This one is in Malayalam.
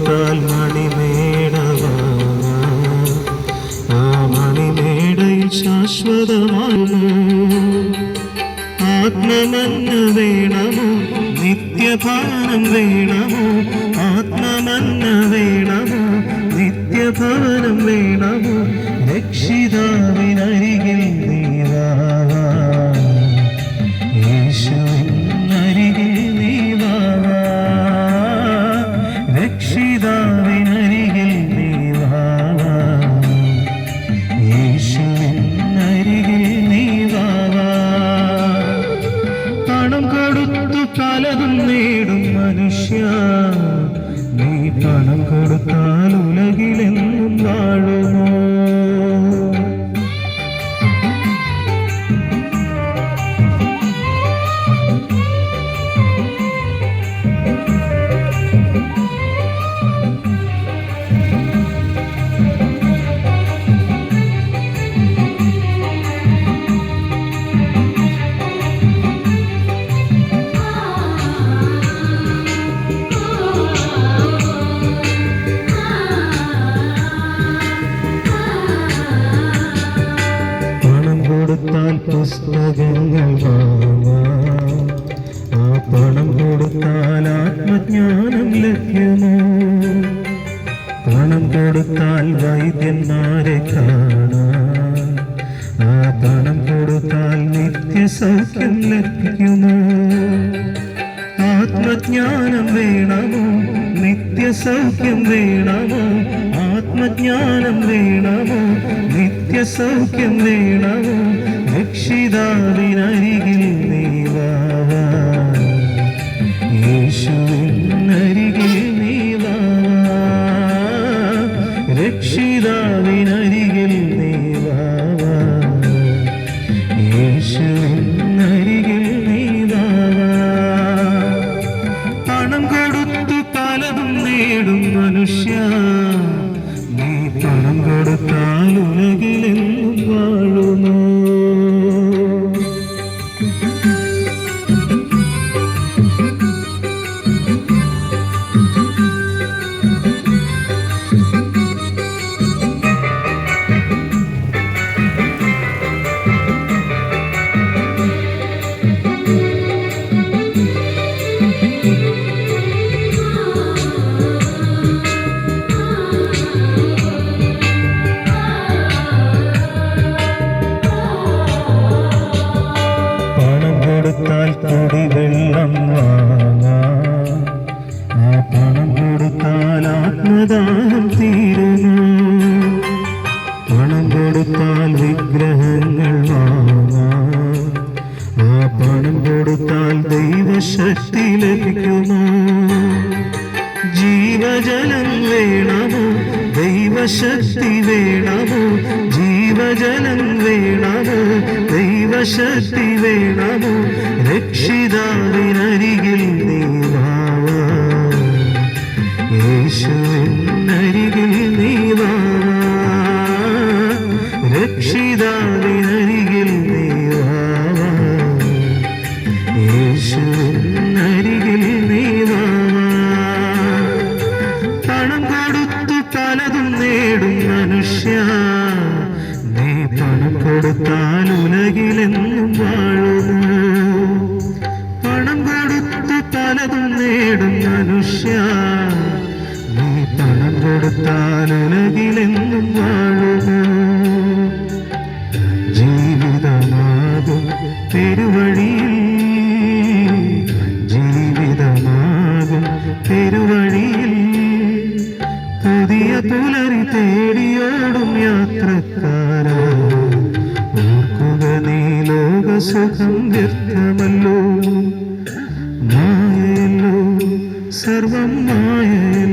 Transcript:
കൊടുത്താൽ മണിമേടവാ ആ മണിമേടയിൽ ശാശ്വതമാകുമോ? ആത്മമന്ന വേണമോ നിത്യഭാനം വേണമോ? ആത്മമന്ന വേണമോ നിത്യഭാനം വേണമോ? രക്ഷിതാവിനരികിൽ നീ വാ, യേശുവിനരികിൽ നീ വാ, രക്ഷിതാവിനരികിൽ നീ വാ, യേശുവിനരികിൽ നീ വാ. പണം കൊടുത്തു പലതും നേടും മനുഷ്യ, നീ പണം കൊടുത്താൽ ഉലകിലെന്നും വാഴുമോ? കൊടുത്താൽ പുസ്തകങ്ങൾ വാങ്ങാം, ആ പണം കൊടുത്താൽ ആത്മജ്ഞാനം ലഭ്യമോ? പണം കൊടുത്താൽ വൈദ്യന്മാരെ കാണാം, ആ പണം കൊടുത്താൽ നിത്യസൗഖ്യം ലഭിക്കുമോ? ആത്മജ്ഞാനം വേണമോ നിത്യസൗഖ്യം വേണമോ? ആത്മജ്ഞാനം വേണമോ നിത്യസൗഖ്യം വേണമോ? രക്ഷിതാവിനരികിൽ നീ വാ, യേശുവിനരികിൽ നീ വാ, രക്ഷിതാവിനരികിൽ നീ വാ, യേശുവിനരികിൽ നീ വാ. പണം കൊടുത്തു പലതും നേടും മനുഷ്യ, നീ പണം കൊടുത്താൽ ഉലകിലെന്നും വാഴുമോ? കൊടുത്താൽ കുടിവെള്ളം വാങ്ങാം, ആ പണം കൊടുത്താൽ ആത്മദാനം തീരുമോ? പണം കൊടുത്താൽ വിഗ്രഹങ്ങൾ വാങ്ങാം, ആ പണം കൊടുത്താൽ ദൈവശക്തി ലഭിക്കുമോ? ജീവജലം വേണമോ ദൈവശക്തി വേണമോ? ജീവജലം വേണമോ ദൈവശക്തി വേണമോ? രക്ഷിതാവിനരികിൽ നീ വാ, യേശുവിനരികിൽ നീ വാ, രക്ഷിതാവിനരികിൽ നീ വാ, യേശുവിനരികിൽ നീ വാ. പണം കൊടുത്തു പലതും നേടും മനുഷ്യ, നീ പണം കൊടുത്താൽ ഉലകിലെന്നും വാഴുമോ? പണം കൊടുത്തു പലതും നേടും മനുഷ്യ, നീ പണം കൊടുത്താൽ ഉലകിലെന്നും വാഴുമോ? ജീവിതമാകും പെരുവഴിയിൽ, ജീവിതമാകും പെരുവഴിയിൽ പുതിയ പുലരി തേടിയോടും യാത്രക്കാരാ, ഓർക്കുക നീ ലോകസുഖം വ്യർത്ഥമല്ലോ, മായയല്ലോ സർവം മായയല്ലോ.